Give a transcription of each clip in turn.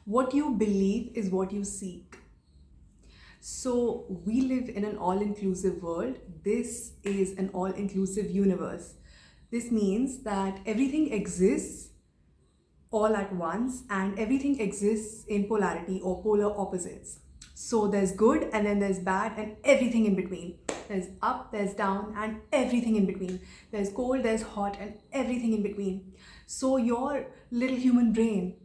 What you believe is what you seek. So we live in an all-inclusive world. This is an all-inclusive universe. This means that everything exists all at once and everything exists in polarity or polar opposites. So there's good and then there's bad and everything in between. There's up, there's down and everything in between. There's cold, there's hot and everything in between. So your little human brain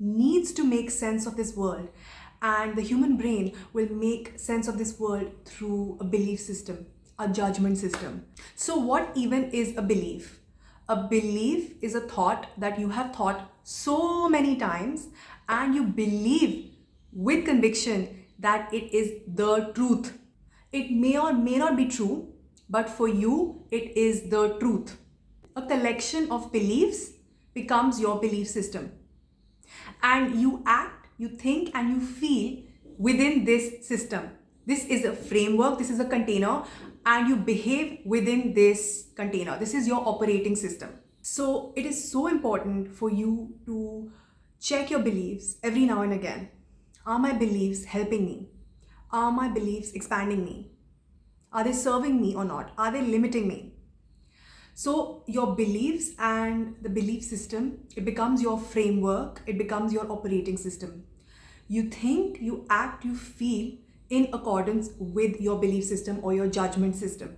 needs to make sense of this world, and the human brain will make sense of this world through a belief system, a judgment system. So what even is a belief? A belief is a thought that you have thought so many times and you believe with conviction that it is the truth. It may or may not be true, but for you, it is the truth. A collection of beliefs becomes your belief system. And you act, you think, and you feel within this system. This is a framework, this is a container, and you behave within this container. This is your operating system. So it is so important for you to check your beliefs every now and again. Are my beliefs helping me? Are my beliefs expanding me? Are they serving me or not? Are they limiting me? So your beliefs and the belief system, it becomes your framework, it becomes your operating system. You think, you act, you feel in accordance with your belief system or your judgment system,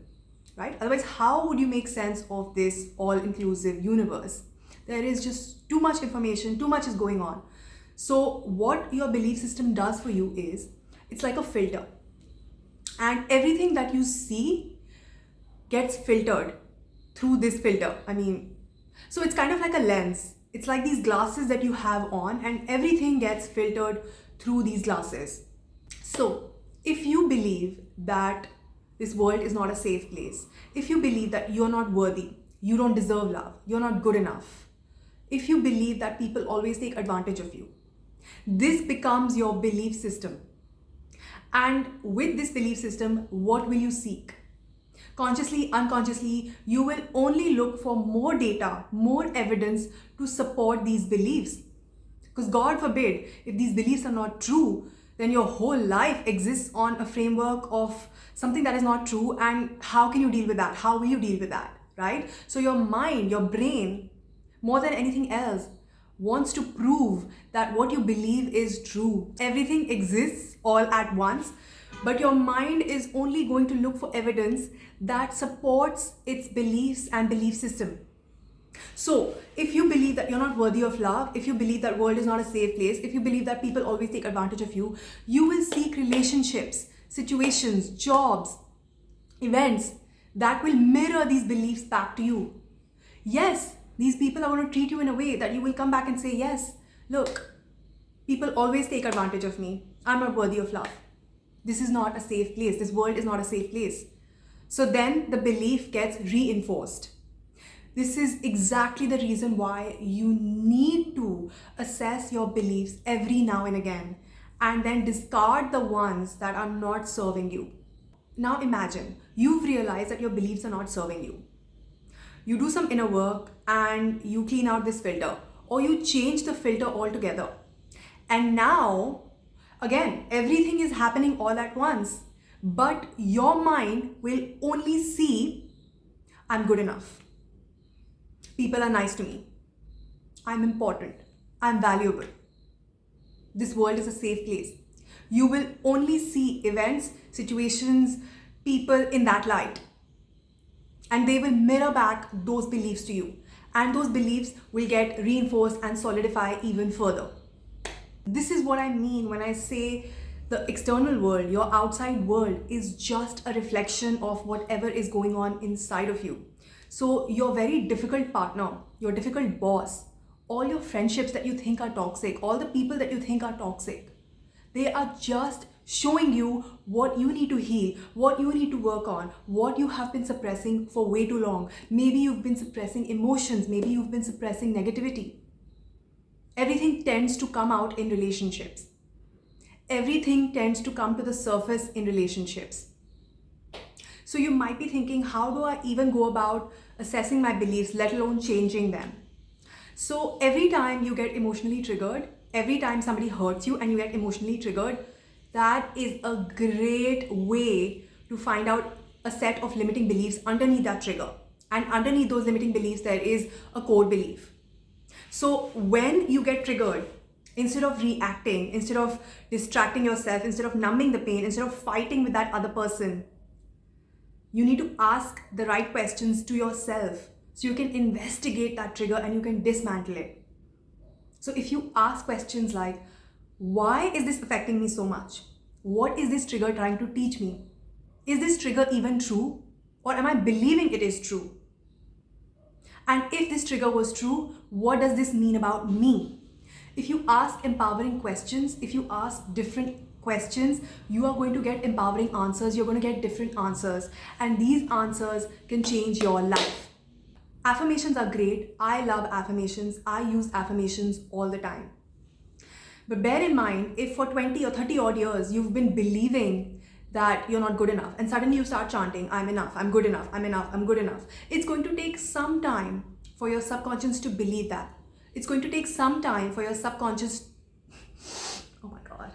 right? Otherwise, how would you make sense of this all-inclusive universe? There is just too much information, too much is going on. So what your belief system does for you is, it's like a filter. And everything that you see gets filtered through this filter. So it's kind of like a lens. It's like these glasses that you have on and everything gets filtered through these glasses. So if you believe that this world is not a safe place, if you believe that you're not worthy, you don't deserve love, you're not good enough, if you believe that people always take advantage of you, this becomes your belief system. And with this belief system, what will you seek? Consciously, unconsciously, you will only look for more data, more evidence to support these beliefs. Because God forbid, if these beliefs are not true, then your whole life exists on a framework of something that is not true. And how can you deal with that? How will you deal with that, right? So your mind, your brain, more than anything else, wants to prove that what you believe is true. Everything exists all at once, but your mind is only going to look for evidence that supports its beliefs and belief system. So if you believe that you're not worthy of love, if you believe that world is not a safe place, if you believe that people always take advantage of you, you will seek relationships, situations, jobs, events that will mirror these beliefs back to you. Yes, these people are going to treat you in a way that you will come back and say, yes, look, people always take advantage of me. I'm not worthy of love. This is not a safe place. This world is not a safe place. So then the belief gets reinforced. This is exactly the reason why you need to assess your beliefs every now and again and then discard the ones that are not serving you. Now imagine you've realized that your beliefs are not serving you. You do some inner work and you clean out this filter, or you change the filter altogether. And now, again, everything is happening all at once, but your mind will only see, I'm good enough. People are nice to me. I'm important. I'm valuable. This world is a safe place. You will only see events, situations, people in that light. And they will mirror back those beliefs to you. And those beliefs will get reinforced and solidify even further. This is what I mean when I say the external world, your outside world, is just a reflection of whatever is going on inside of you. So your very difficult partner, your difficult boss, all your friendships that you think are toxic, all the people that you think are toxic, they are just showing you what you need to heal, what you need to work on, what you have been suppressing for way too long. Maybe you've been suppressing emotions, maybe you've been suppressing negativity. Everything tends to come out in relationships. Everything tends to come to the surface in relationships. So you might be thinking, how do I even go about assessing my beliefs, let alone changing them? So every time you get emotionally triggered, every time somebody hurts you and you get emotionally triggered, that is a great way to find out a set of limiting beliefs underneath that trigger. And underneath those limiting beliefs, there is a core belief. So when you get triggered, instead of reacting, instead of distracting yourself, instead of numbing the pain, instead of fighting with that other person, you need to ask the right questions to yourself so you can investigate that trigger and you can dismantle it. So if you ask questions like, why is this affecting me so much? What is this trigger trying to teach me? Is this trigger even true? Or am I believing it is true? And if this trigger was true, what does this mean about me? If you ask empowering questions, if you ask different questions, you are going to get empowering answers. You're going to get different answers. And these answers can change your life. Affirmations are great. I love affirmations. I use affirmations all the time. But bear in mind, if for 20 or 30 odd years, you've been believing that you're not good enough, and suddenly you start chanting, I'm enough, I'm good enough, I'm enough, I'm good enough. It's going to take some time for your subconscious to believe that. It's going to take some time for your subconscious, oh my God.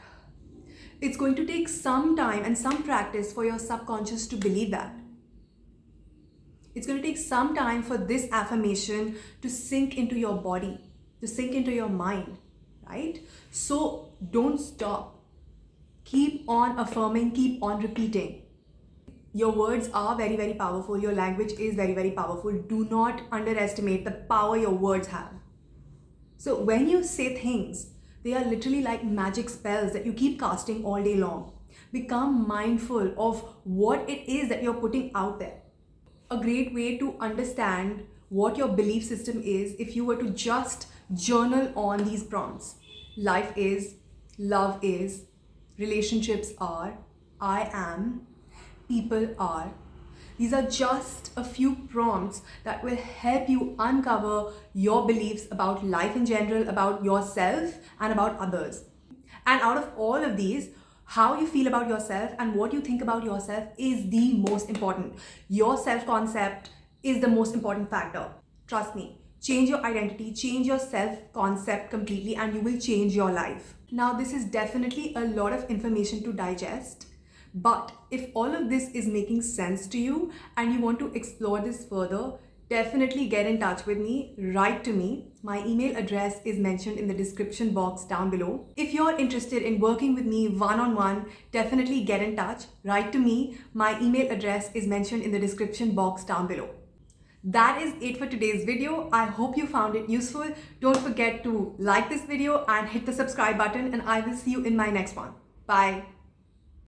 It's going to take some time and some practice for your subconscious to believe that. It's going to take some time for this affirmation to sink into your body, to sink into your mind, right? So don't stop. Keep on affirming, keep on repeating. Your words are very, very powerful. Your language is very, very powerful. Do not underestimate the power your words have. So when you say things, they are literally like magic spells that you keep casting all day long. Become mindful of what it is that you're putting out there. A great way to understand what your belief system is if you were to just journal on these prompts. Life is, love is, relationships are, I am, people are. These are just a few prompts that will help you uncover your beliefs about life in general, about yourself and about others. And out of all of these, how you feel about yourself and what you think about yourself is the most important. Your self-concept is the most important factor. Trust me. Change your identity, change your self-concept completely, and you will change your life. Now, this is definitely a lot of information to digest, but if all of this is making sense to you and you want to explore this further, definitely get in touch with me, write to me. My email address is mentioned in the description box down below. If you're interested in working with me one-on-one, definitely get in touch, write to me. My email address is mentioned in the description box down below. That is it for today's video. I hope you found it useful. Don't forget to like this video and hit the subscribe button, and I will see you in my next one. Bye.